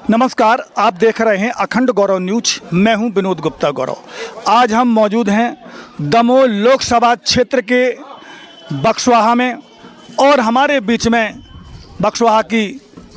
नमस्कार, आप देख रहे हैं अखंड गौरव न्यूज। मैं हूं विनोद गुप्ता गौरव। आज हम मौजूद हैं दमोह लोकसभा क्षेत्र के बक्सवाहा में और हमारे बीच में बक्सवाहा की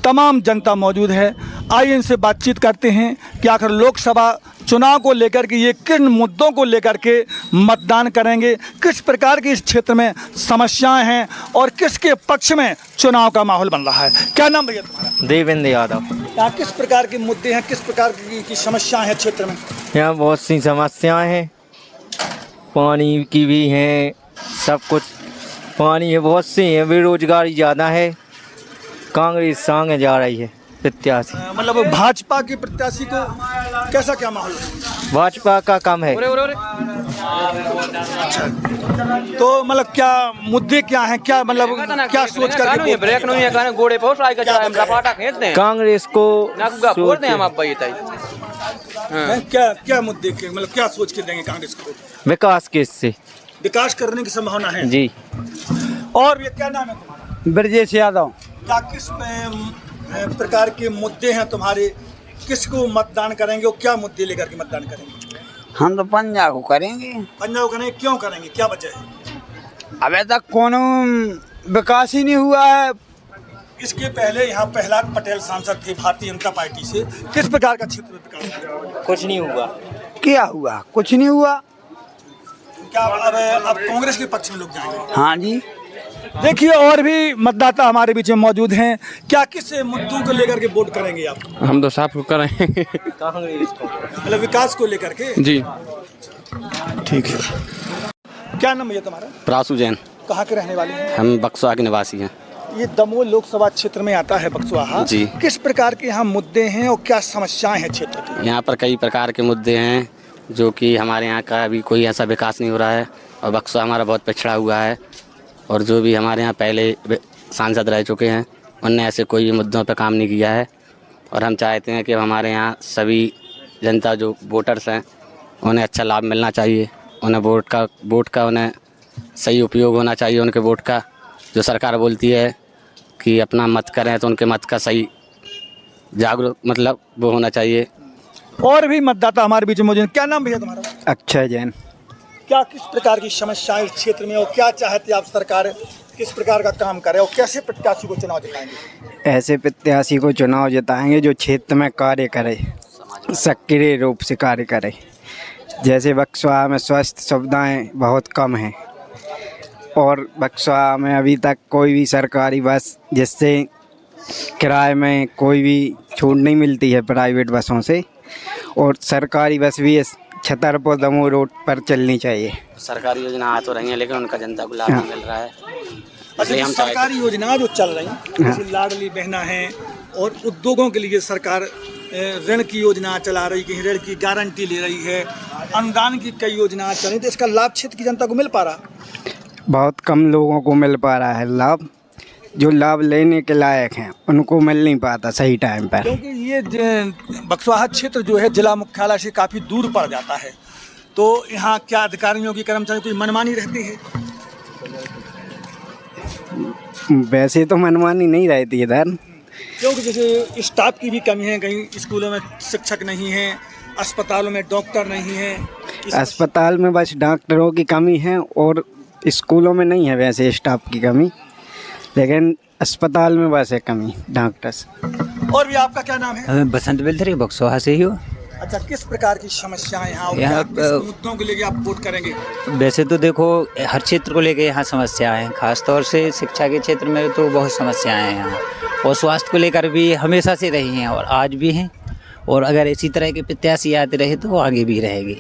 तमाम जनता मौजूद है। आइए इनसे बातचीत करते हैं कि आखिर लोकसभा चुनाव को लेकर के ये किन मुद्दों को लेकर के मतदान करेंगे, किस प्रकार की इस क्षेत्र में समस्याएं हैं और किसके पक्ष में चुनाव का माहौल बन रहा है। क्या नाम भैया तुम्हारा? देवेंद्र यादव। यहाँ किस प्रकार के मुद्दे हैं, किस प्रकार की समस्याएं हैं क्षेत्र में? यहाँ बहुत सी समस्याएं हैं, पानी की भी हैं, सब कुछ पानी है, बहुत सी है, बेरोजगारी ज़्यादा है। कांग्रेस संग जा रही है प्रत्याशी। मतलब भाजपा के प्रत्याशी को कैसा क्या माहौल है? भाजपा का कम है। अच्छा, तो मतलब क्या मुद्दे क्या हैं, क्या मतलब क्या सोच कर कांग्रेस को क्या क्या मुद्दे के मतलब क्या सोच के देंगे कांग्रेस को? विकास के इससे विकास करने की संभावना है जी। और ये क्या नाम है तुम्हारा? ब्रजेश यादव। क्या किस प्रकार के मुद्दे हैं तुम्हारे, किसको मतदान करेंगे और क्या मुद्दे लेकर के मतदान करेंगे? हम तो पंजाब को करेंगे। पंजाब करेंगे, क्यों करेंगे, क्या वजह है? अबे तक कोनो विकास ही नहीं हुआ है। इसके पहले यहाँ प्रहलाद पटेल सांसद थे भारतीय जनता पार्टी से, किस प्रकार का क्षेत्र में विकास हुआ? कुछ नहीं हुआ। क्या हुआ? कुछ नहीं हुआ। क्या अब कांग्रेस के पक्ष में लोग जाएंगे? हाँ जी। देखिए, और भी मतदाता हमारे बीच में मौजूद हैं। क्या किस मुद्दों को लेकर के वोट करेंगे आप? हम तो साफ को करेंगे कांग्रेस को, मतलब विकास को लेकर के। जी। ठीक है। क्या नाम है तुम्हारा? प्रासु जैन। कहाँ के रहने वाले हैं? हम बक्सवा के निवासी हैं। ये दमोह लोकसभा क्षेत्र में आता है बक्सवाहा जी। किस प्रकार के यहाँ मुद्दे हैं और क्या समस्याएं हैं क्षेत्र की? यहाँ पर कई प्रकार के मुद्दे हैं जो कि हमारे यहाँ का अभी कोई ऐसा विकास नहीं हो रहा है और बक्सवा हमारा बहुत पिछड़ा हुआ है और जो भी हमारे यहाँ पहले सांसद रह चुके हैं उनने ऐसे कोई मुद्दों पर काम नहीं किया है और हम चाहते हैं कि हमारे यहाँ सभी जनता जो वोटर्स हैं उन्हें अच्छा लाभ मिलना चाहिए। उन्हें वोट का उन्हें सही उपयोग होना चाहिए। उनके वोट का जो सरकार बोलती है कि अपना मत करें तो उनके मत का सही जागरूक मतलब वो होना चाहिए। और भी मतदाता हमारे बीच में मौजूद हैं। क्या नाम भैया तुम्हारा? अक्षय जैन। क्या किस प्रकार की समस्याएं इस क्षेत्र में और क्या चाहते आप सरकार किस प्रकार का काम करे और कैसे प्रत्याशी को चुनाव जिताएंगे? ऐसे प्रत्याशी को चुनाव जिताएंगे जो क्षेत्र में कार्य करे, सक्रिय रूप से कार्य करे। जैसे बक्सवा में स्वास्थ्य सुविधाएं बहुत कम हैं और बक्सवा में अभी तक कोई भी सरकारी बस जिससे किराए में कोई भी छूट नहीं मिलती है प्राइवेट बसों से, और सरकारी बस भी छतरपुर दमोह रोड पर चलनी चाहिए। सरकारी योजना आ तो रही है लेकिन उनका जनता को लाभ नहीं मिल रहा है। इसलिए हम सरकारी योजना जो चल रही हैं जैसे लाडली बहना है और उद्योगों के लिए सरकार ऋण की योजना चला रही है, ऋण की गारंटी ले रही है, अनुदान की कई योजना चल रही, तो इसका लाभ क्षेत्र की जनता को मिल पा रहा? बहुत कम लोगों को मिल पा रहा है लाभ। जो लाभ लेने के लायक हैं उनको मिल नहीं पाता सही टाइम पर, क्योंकि ये बक्सवाहा क्षेत्र जो है जिला मुख्यालय से काफ़ी दूर पड़ जाता है। तो यहाँ क्या अधिकारियों की कर्मचारियों की मनमानी रहती है? वैसे तो मनमानी नहीं रहती इधर, क्योंकि जैसे स्टाफ की भी कमी है, कहीं स्कूलों में शिक्षक नहीं है, अस्पतालों में डॉक्टर नहीं है। अस्पताल में बस डॉक्टरों की कमी है और स्कूलों में नहीं है वैसे स्टाफ की कमी, लेकिन अस्पताल में बस है कमी डॉक्टर्स। और भी आपका क्या नाम है? बसंत बिल्दर बक्सवाहा से ही हो। अच्छा, किस प्रकार की समस्याएं यहाँ किस मुद्दों के लिए आप वोट करेंगे? वैसे तो देखो हर क्षेत्र को लेकर यहाँ समस्याएं हैं, खासतौर से शिक्षा के क्षेत्र में तो बहुत समस्याएं हैं यहाँ, और स्वास्थ्य को लेकर भी हमेशा से रही हैं और आज भी हैं, और अगर इसी तरह के प्रत्याशी आते रहे तो आगे भी रहेगी।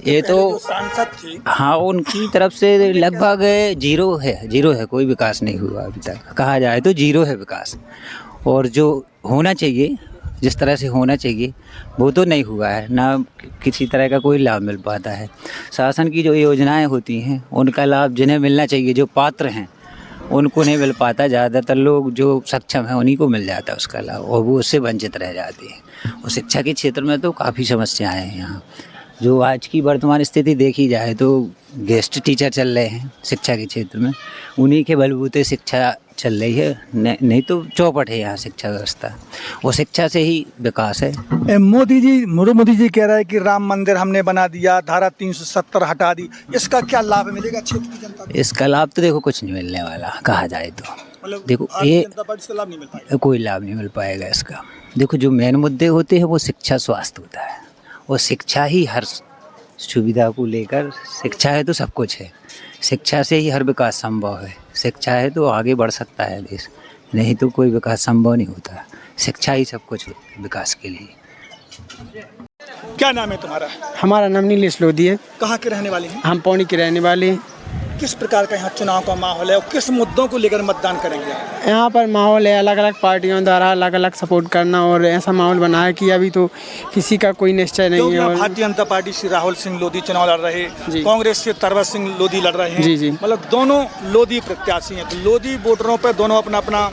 ये तो सांसद थे, हाँ, उनकी तरफ से लगभग जीरो है, कोई विकास नहीं हुआ अभी तक। कहा जाए तो जीरो है विकास, और जो होना चाहिए जिस तरह से होना चाहिए वो तो नहीं हुआ है, ना किसी तरह का कोई लाभ मिल पाता है। शासन की जो योजनाएं होती हैं उनका लाभ जिन्हें मिलना चाहिए, जो पात्र हैं उनको नहीं मिल पाता। ज़्यादातर लोग जो सक्षम हैं उन्हीं को मिल जाता है उसका लाभ, और वो उससे वंचित रह जाते हैं। और शिक्षा के क्षेत्र में तो काफ़ी समस्याएं हैं यहाँ। जो आज की वर्तमान स्थिति देखी जाए तो गेस्ट टीचर चल रहे हैं शिक्षा के क्षेत्र में, उन्हीं के बलबूते शिक्षा चल रही है, नहीं तो चौपट है यहाँ शिक्षा व्यवस्था। वो शिक्षा से ही विकास है। मोदी जी कह रहे हैं कि राम मंदिर हमने बना दिया, धारा 370 हटा दी, इसका क्या लाभ मिलेगा क्षेत्र की जनता को? इसका लाभ तो देखो कुछ नहीं मिलने वाला, कहा जाए तो। मतलब देखो भारतीय ये जनता पार्टी से लाभ नहीं मिल पाएगा। कोई लाभ नहीं मिल पाएगा इसका। देखो जो मेन मुद्दे होते हैं वो शिक्षा स्वास्थ्य होता है, और शिक्षा ही हर सुविधा को लेकर, शिक्षा है तो सब कुछ है, शिक्षा से ही हर विकास संभव है। शिक्षा है तो आगे बढ़ सकता है देश, नहीं तो कोई विकास संभव नहीं होता। शिक्षा ही सब कुछ विकास के लिए। क्या नाम है तुम्हारा? हमारा नाम नीलेश लोधी है। कहाँ के रहने वाले हैं? हम पौनी के रहने वाले हैं। किस प्रकार का यहाँ चुनाव का माहौल है और किस मुद्दों को लेकर मतदान करेंगे आप? यहाँ पर माहौल है अलग अलग पार्टियों द्वारा अलग अलग सपोर्ट करना, और ऐसा माहौल बना है कि अभी तो किसी का कोई निश्चय नहीं क्योंकि है। और भारतीय जनता पार्टी से राहुल सिंह लोधी चुनाव लड़ रहे, जी। कांग्रेस से तरवर सिंह लोधी लड़ रहे हैं। जी, जी। मतलब दोनों लोधी प्रत्याशी हैं, तो लोधी वोटरों पर दोनों अपना अपना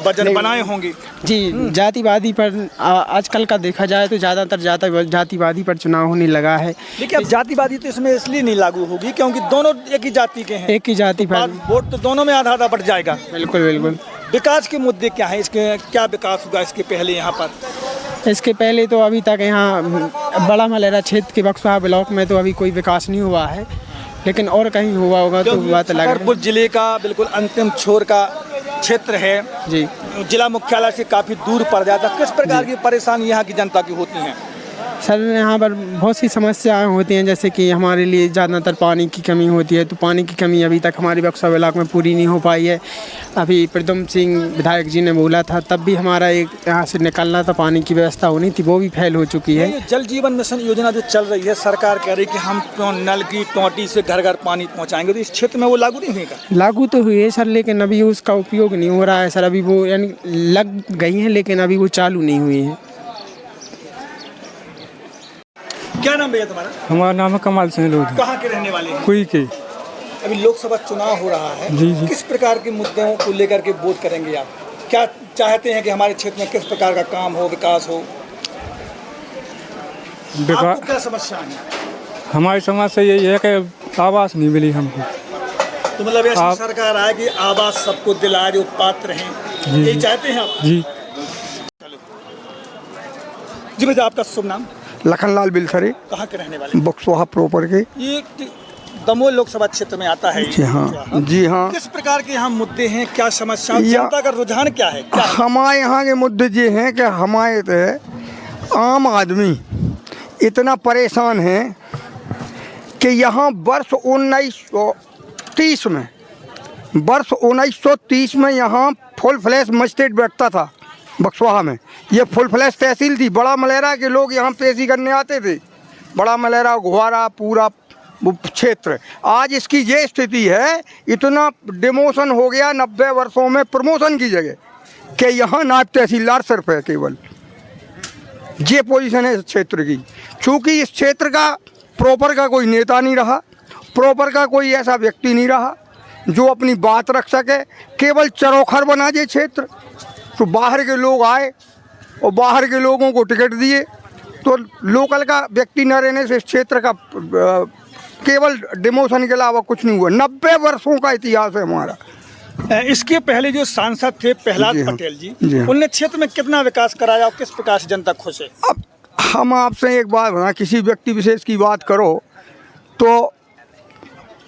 वजन बनाए होंगे। जी, जातिवादी पर आजकल का देखा जाए तो ज़्यादातर जातिवादी पर चुनाव होने लगा है। देखिए अब जातिवादी तो इसमें इसलिए नहीं लागू होगी क्योंकि दोनों एक ही जाति के हैं, एक ही जाति पर। वोट तो दोनों में आधा आधा बढ़ जाएगा। बिल्कुल बिल्कुल। विकास के मुद्दे क्या हैं? इसके क्या विकास होगा इसके पहले यहाँ पर? इसके पहले तो अभी तक यहाँ बड़ा मलेरा क्षेत्र के बक्सवा ब्लॉक में तो अभी कोई विकास नहीं हुआ है, लेकिन और कहीं हुआ होगा तो बात अलग छतरपुर है। जिले का बिल्कुल अंतिम छोर का क्षेत्र है जी, जिला मुख्यालय से काफी दूर पड़ जाता है। किस प्रकार की परेशानी यहाँ की जनता की होती हैं? सर यहाँ पर बहुत सी समस्याएं होती हैं, जैसे कि हमारे लिए ज़्यादातर पानी की कमी होती है, तो पानी की कमी अभी तक हमारी बक्सवा ब्लॉक में पूरी नहीं हो पाई है। अभी प्रद्युम्न सिंह विधायक जी ने बोला था, तब भी हमारा एक यहाँ से निकलना था, पानी की व्यवस्था होनी थी, वो भी फेल हो चुकी है। ये जल जीवन मिशन योजना जो चल रही है, सरकार कह रही है कि हम तो नल की टोंटी से घर घर पानी पहुँचाएंगे, तो इस क्षेत्र में वो लागू नहीं होगा? लागू तो हुई है सर, लेकिन अभी उसका उपयोग नहीं हो रहा है सर। अभी वो यानी लग गई हैं, लेकिन अभी वो चालू नहीं हुई है। क्या नाम भैया तुम्हारा? हमारा नाम है कमाल सिंह लोधी, कहाँ के रहने वाले हैं? कोई के। अभी लोकसभा चुनाव हो रहा है, जी, जी। किस प्रकार के मुद्दों को लेकर के वोट करेंगे आप? क्या चाहते हैं कि हमारे क्षेत्र में किस प्रकार का काम हो, विकास हो? आपको क्या समस्या है? हमारी समस्या यही है कि आवास नहीं मिली हमको। तो मतलब ऐसी सरकार आए कि आवास सबको दिलाए जो पात्र हैं, जी, यही जी। चाहते हैं आप? जी। जी भैया, आपका शुभ नाम? लखनलाल बिलसरे, कहाँ के रहने वाले? बक्सवा प्रॉपर के। ये दमोह लोकसभा क्षेत्र में आता है। जी हाँ, जी हाँ। किस प्रकार के यहाँ मुद्दे हैं, क्या समस्या, जनता का रुझान क्या है? हमारे यहाँ के मुद्दे ये हैं कि हमारे तो आम आदमी इतना परेशान है कि यहाँ वर्ष 1930 में यहाँ फुल फ्लैश मजिस्ट्रेट बैठता था बक्सवा में। ये फुल फ्लैश तहसील थी। बड़ा मलेरा के लोग यहाँ पेशी करने आते थे, बड़ा मलेरा, घुआरा, पूरा क्षेत्र। आज इसकी ये स्थिति है, इतना डिमोशन हो गया 90 वर्षों में प्रमोशन की जगह कि यहाँ नायब तहसीलदार सिर्फ है केवल। ये पोजीशन है इस क्षेत्र की। चूँकि इस क्षेत्र का प्रॉपर का कोई नेता नहीं रहा, प्रॉपर का कोई ऐसा व्यक्ति नहीं रहा जो अपनी बात रख सके, केवल चरोखर बना दे क्षेत्र। तो बाहर के लोग आए और बाहर के लोगों को टिकट दिए, तो लोकल का व्यक्ति न रहने से इस क्षेत्र का केवल डिमोशन के अलावा कुछ नहीं हुआ। 90 वर्षों का इतिहास है हमारा। इसके पहले जो सांसद थे प्रहलाद जी हाँ, पटेल जी, जी हाँ। उनने क्षेत्र में कितना विकास कराया और किस प्रकार से जनता खुश है? अब हम आपसे एक बात बता, किसी व्यक्ति विशेष की बात करो तो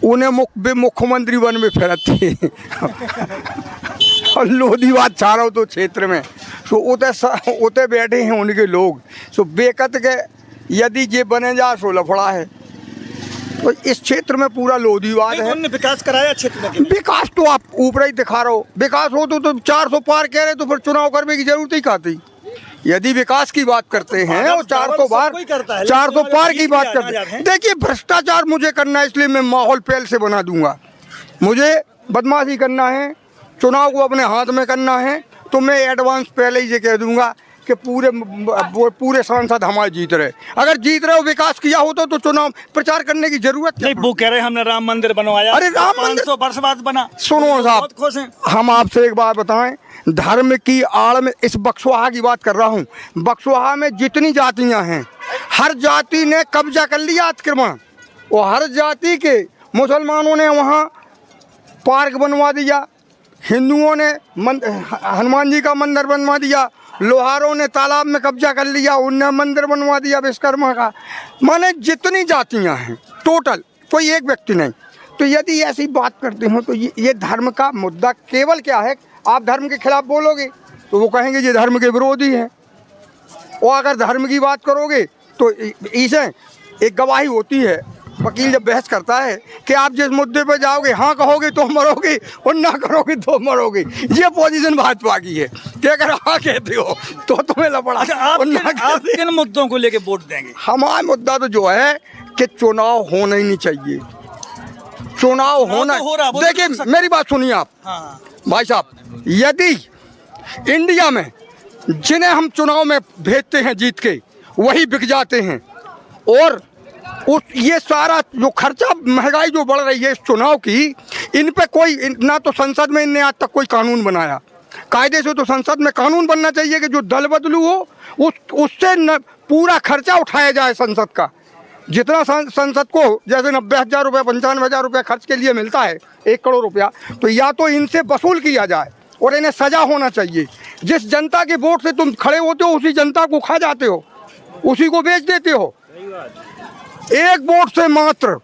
उन्हें मुख्यमंत्री वन में फिरती और लोधी बात छा रहा हो तो क्षेत्र में तो उते बैठे हैं उनके लोग। सो बेकत के यदि ये बने जा सो लफड़ा है, तो इस क्षेत्र में पूरा लोधीवाद है। उन्होंने विकास कराया क्षेत्र में? विकास तो आप ऊपर ही दिखा रहे हो। विकास हो तो 400 पार कह रहे तो फिर चुनाव करने की जरूरत ही क्या थी? यदि विकास की बात करते हैं और 400 पार की बात करते हैं, देखिए भ्रष्टाचार मुझे करना है, इसलिए मैं माहौल पहल से बना दूंगा। मुझे बदमाशी करना है, चुनाव को अपने हाथ में करना है, तो मैं एडवांस पहले ही ये कह दूंगा कि पूरे सांसद हमारे जीत रहे। अगर जीत रहे हो, विकास किया होता तो चुनाव प्रचार करने की जरूरत नहीं। वो कह रहे हमने राम मंदिर बनवाया। अरे राम मंदिर 500 वर्ष बाद बना। सुनो साहब, बहुत खुश हैं। हम आपसे एक बात बताएं, धर्म की आड़ में इस बक्सवाहा की बात कर रहा हूँ। बक्सवाहा में जितनी जातियाँ हैं, हर जाति ने कब्जा कर लिया अतिक्रमण, और हर जाति के मुसलमानों ने वहाँ पार्क बनवा दिया, हिंदुओं ने हनुमान जी का मंदिर बनवा दिया, लोहारों ने तालाब में कब्जा कर लिया, उनने मंदिर बनवा दिया विश्वकर्मा का। माने जितनी जातियां हैं टोटल, कोई एक व्यक्ति नहीं। तो यदि ऐसी बात करते हो तो ये धर्म का मुद्दा केवल क्या है, आप धर्म के खिलाफ बोलोगे तो वो कहेंगे ये धर्म के विरोधी है, और अगर धर्म की बात करोगे तो इसे एक गवाही होती है, वकील जब बहस करता है कि आप जिस मुद्दे पे जाओगे हाँ कहोगे तो मरोगे और ना करोगे तो मरोगे। ये पोजीशन भाजपा की है कि अगर हाँ कहते हो तो तुम्हें लपड़ा। आप किन मुद्दों को लेके वोट देंगे? हमारा मुद्दा तो जो है कि चुनाव होना ही नहीं चाहिए, चुनाव होना। देखिए मेरी बात सुनिए आप। हाँ। भाई साहब, यदि इंडिया में जिन्हें हम चुनाव में भेजते हैं जीत के वही बिक जाते हैं, और ये सारा जो खर्चा महंगाई जो बढ़ रही है इस चुनाव की, इन पे कोई ना तो संसद में इनने आज तक कोई कानून बनाया। कायदे से तो संसद में कानून बनना चाहिए कि जो दल बदलू हो उससे पूरा खर्चा उठाया जाए संसद का। जितना संसद को जैसे 90,000 रुपये 95,000 रुपये खर्च के लिए मिलता है 1 करोड़ रुपया, तो या तो इनसे वसूल किया जाए और इन्हें सजा होना चाहिए। जिस जनता के वोट से तुम खड़े होते हो उसी जनता को खा जाते हो, उसी को बेच देते हो। एक वोट से मात्र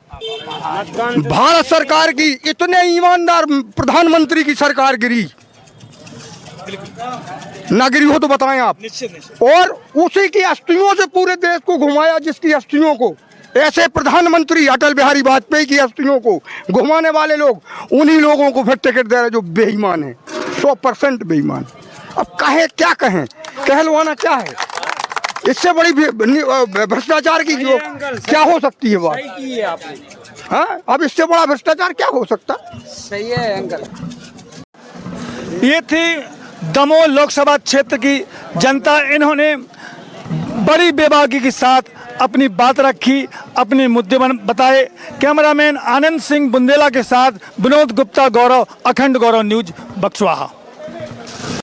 भारत सरकार की इतने ईमानदार प्रधानमंत्री की सरकार गिरी, ना गिरी हो तो बताएं आप। और उसी की अस्थियों से पूरे देश को घुमाया, जिसकी अस्थियों को ऐसे प्रधानमंत्री अटल बिहारी वाजपेयी की अस्थियों को घुमाने वाले लोग, उन्हीं लोगों को फिर टिकट दे रहे जो बेईमान है, 100% बेईमान। अब कहे क्या कहें, कहलवाना क्या है, इससे बड़ी भ्रष्टाचार की जो क्या हो सकती है बात। हाँ, अब इससे बड़ा भ्रष्टाचार क्या हो सकता। सही है अंकल। ये थी दमोह लोकसभा क्षेत्र की जनता। इन्होंने बड़ी बेबाकी के साथ अपनी बात रखी, अपने मुद्दे बताए। कैमरामैन आनंद सिंह बुंदेला के साथ विनोद गुप्ता गौरव, अखंड गौरव न्यूज, बक्सवाहा।